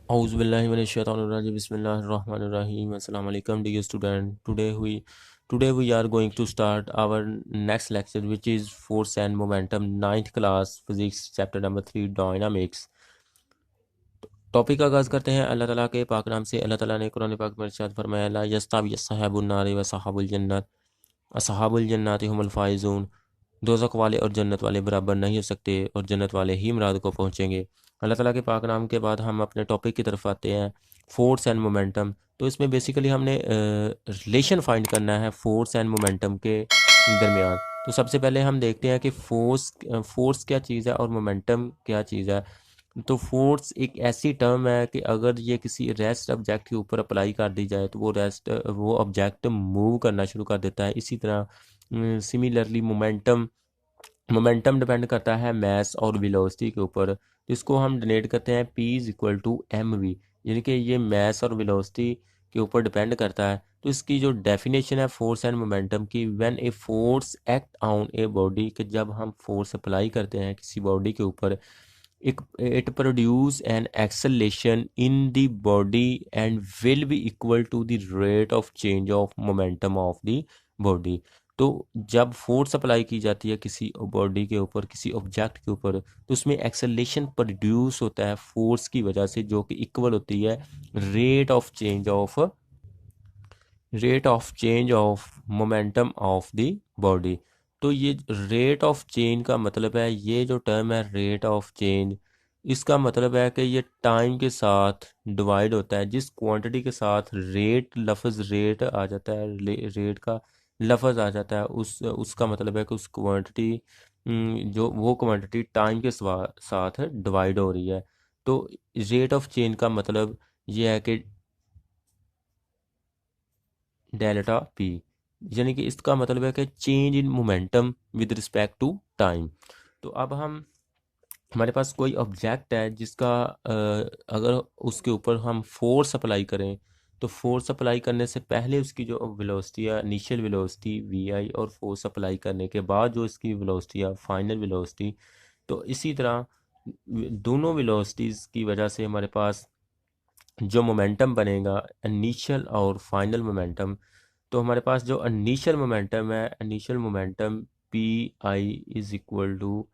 Auzubillahiminash-shaytanir-rajim. Bismillahir-rahmanir-rahim. Assalamu alaikum, dear student. Today we are going to start our next lecture, which is force and momentum, ninth class physics, chapter number 3, dynamics. Topic का आगाज़ करते हैं अल्लाह ताला के पाक नाम से। अल्लाह ताला ने कुरान पाक में इरशाद फरमाया, ला यस्तावी अस्हाबुन नारि व अस्हाबुल जन्नत, अस्हाबुल जन्नति हुमुल फाइजून। दोज़ख वाले और जन्नत वाले बराबर नहीं हो सकते और जन्नत वाले ही मुराद को पहुँचेंगे। अल्लाह ताला के पाक नाम के बाद हम अपने टॉपिक की तरफ आते हैं, फोर्स एंड मोमेंटम। तो इसमें बेसिकली हमने रिलेशन फाइंड करना है फोर्स एंड मोमेंटम के दरमियान। तो सबसे पहले हम देखते हैं कि फोर्स क्या चीज़ है और मोमेंटम क्या चीज़ है। तो फोर्स एक ऐसी टर्म है कि अगर ये किसी रेस्ट ऑब्जेक्ट के ऊपर अप्लाई कर दी जाए तो वो ऑब्जेक्ट मूव करना शुरू कर देता है। इसी तरह सिमिलरली मोमेंटम डिपेंड करता है मैस और वेलोसिटी के ऊपर, जिसको हम डिनोट करते हैं P is equal to mv, यानी कि ये मैस और वेलोसिटी के ऊपर डिपेंड करता है। तो इसकी जो डेफिनेशन है फोर्स एंड मोमेंटम की, when a force act on a body, कि जब हम फोर्स अप्लाई करते हैं किसी बॉडी के ऊपर, it produce an acceleration in the body and will be equal to the rate of change of momentum of the body। तो जब फोर्स अप्लाई की जाती है किसी बॉडी के ऊपर, किसी ऑब्जेक्ट के ऊपर, तो उसमें एक्सेलेरेशन प्रोड्यूस होता है फोर्स की वजह से, जो कि इक्वल होती है rate of change of momentum of the body. तो ये रेट ऑफ चेंज का मतलब है, ये जो टर्म है रेट ऑफ चेंज, इसका मतलब है कि ये टाइम के साथ डिवाइड होता है। जिस क्वांटिटी के साथ रेट आ जाता है, रेट का लफ्ज़ आ जाता है, उसका मतलब है कि उस क्वांटिटी, जो वो क्वांटिटी टाइम के साथ डिवाइड हो रही है। तो रेट ऑफ चेंज का मतलब ये है कि डेल्टा पी, यानी कि इसका मतलब है कि change in momentum with respect to time. तो अब हमारे पास कोई ऑब्जेक्ट है जिसका अगर उसके ऊपर हम फोर्स अप्लाई करें, तो फोर्स अप्लाई करने से पहले उसकी जो वेलोसिटी है, इनिशियल वेलोसिटी वी आई, और फोर्स अप्लाई करने के बाद जो इसकी वेलोसिटी है, फाइनल वेलोसिटी। तो इसी तरह दोनों वेलोसिटीज़ की वजह से हमारे पास जो मोमेंटम बनेगा, इनिशियल और फाइनल मोमेंटम। तो हमारे पास जो इनिशियल मोमेंटम है, initial momentum P I is equal to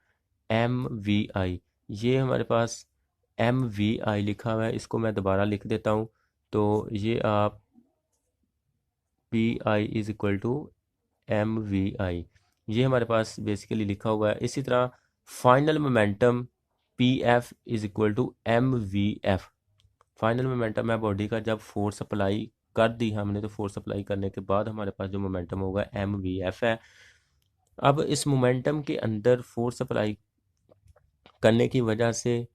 M V I. ये हमारे पास एम वी आई लिखा हुआ है, इसको मैं दोबारा लिख देता हूँ। तो ये आप P I is equal to M V I, ये हमारे पास बेसिकली लिखा हुआ है। इसी तरह final momentum P F is equal to M V F. Final momentum है बॉडी का, जब फोर्स अप्लाई कर दी हमने, तो फोर्स अप्लाई करने के बाद हमारे पास जो मोमेंटम होगा एम वी एफ है। अब इस मोमेंटम के अंदर फोर्स अप्लाई करने की वजह से,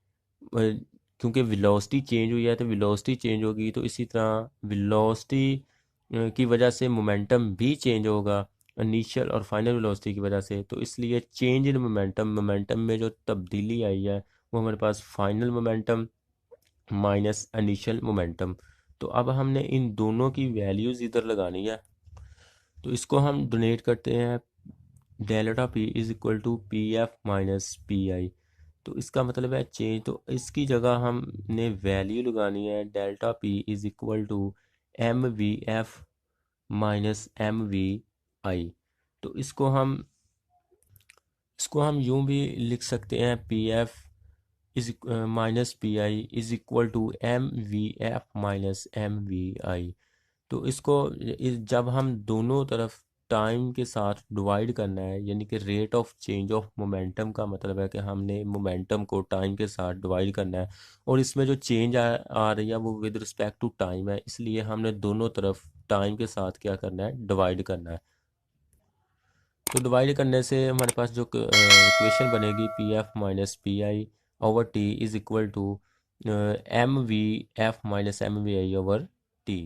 क्योंकि वेलोसिटी चेंज हुई है तो वेलोसिटी चेंज होगी, तो इसी तरह वेलोसिटी की वजह से मोमेंटम भी चेंज होगा इनिशियल और फाइनल वेलोसिटी की वजह से। तो इसलिए चेंज इन मोमेंटम में जो तब्दीली आई है, वो हमारे पास final momentum minus initial momentum. तो अब हमने इन दोनों की वैल्यूज़ इधर लगानी है। तो इसको हम डोनेट करते हैं, delta P is equal to P F minus P I. तो इसका मतलब है चेंज, तो इसकी जगह हमने वैल्यू लगानी है delta P is equal to M V F minus M V I. तो इसको हम यूं भी लिख सकते हैं, P F is minus P I is equal to M V F minus M V I. तो जब हम दोनों तरफ टाइम के साथ डिवाइड करना है, यानी कि rate of change of momentum का मतलब है कि हमने मोमेंटम को टाइम के साथ डिवाइड करना है, और इसमें जो चेंज आ रही है वो विद रिस्पेक्ट टू टाइम है, इसलिए हमने दोनों तरफ टाइम के साथ क्या करना है, डिवाइड करना है। तो डिवाइड करने से हमारे पास जो इक्वेशन बनेगी, P F minus P I over T is equal to M V F minus M V I over T.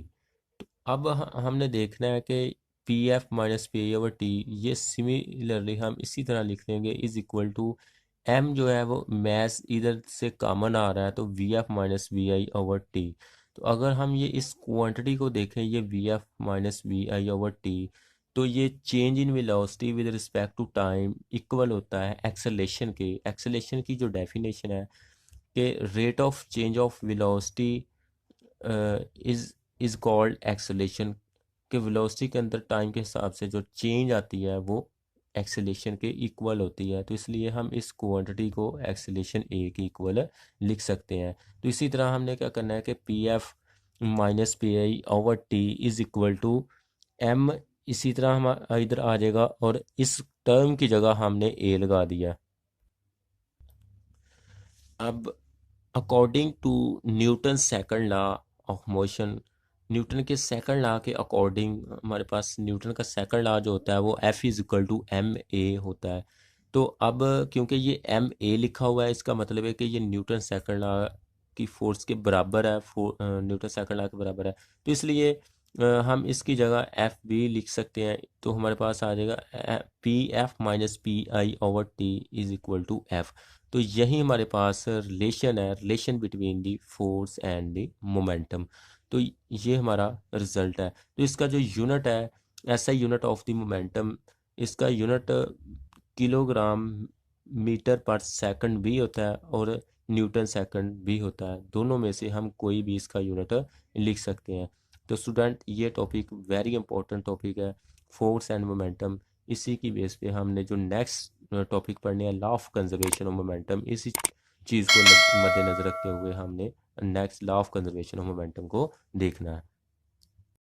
तो अब हमने देखना है कि P F minus P I over T, ये सिमिलरली हम इसी तरह लिख देंगे, इज इक्वल टू एम जो है वो मैस इधर से कॉमन आ रहा है, तो V F minus V I over T. तो अगर हम ये इस क्वांटिटी को देखें, ये V F minus V I over T, तो ये change in velocity with respect to time equal होता है एक्सेलेरेशन की जो डेफिनेशन है कि rate of change of velocity is called acceleration, कि वेलोसिटी के अंदर टाइम के हिसाब से जो चेंज आती है वो एक्सेलेरेशन के इक्वल होती है। तो इसलिए हम इस क्वांटिटी को एक्सेलेरेशन ए के इक्वल लिख सकते हैं। तो इसी तरह हमने क्या करना है कि P F minus P I over T is equal to M, इसी तरह हम इधर आ जाएगा और इस टर्म की जगह हमने ए लगा दिया। अब according to Newton second law of motion, Newton के सेकंड लॉ के अकॉर्डिंग हमारे पास न्यूटन का सेकंड लॉ जो होता है वो F is equal to M A होता है। तो अब क्योंकि ये एम ए लिखा हुआ है, इसका मतलब है कि ये न्यूटन सेकंड लॉ की फोर्स के बराबर है, न्यूटन सेकंड लॉ के बराबर है। तो इसलिए हम इसकी जगह एफ बी लिख सकते हैं। तो हमारे पास आ जाएगा P F minus P I over T is equal to F. तो यही हमारे पास रिलेशन है, relation between the force and the momentum. तो ये हमारा रिजल्ट है। तो इसका जो यूनिट है, ऐसा यूनिट ऑफ द मोमेंटम, इसका यूनिट किलोग्राम मीटर पर सेकंड भी होता है और न्यूटन सेकंड भी होता है। दोनों में से हम कोई भी इसका यूनिट लिख सकते हैं। तो स्टूडेंट, ये टॉपिक वेरी इंपॉर्टेंट टॉपिक है, फोर्स एंड मोमेंटम। इसी की बेस पे हमने जो नेक्स्ट टॉपिक पढ़ने हैं, law of conservation of momentum, इसी चीज़ को मद्देनज़र रखते हुए हमने next law of conservation of momentum को देखना है।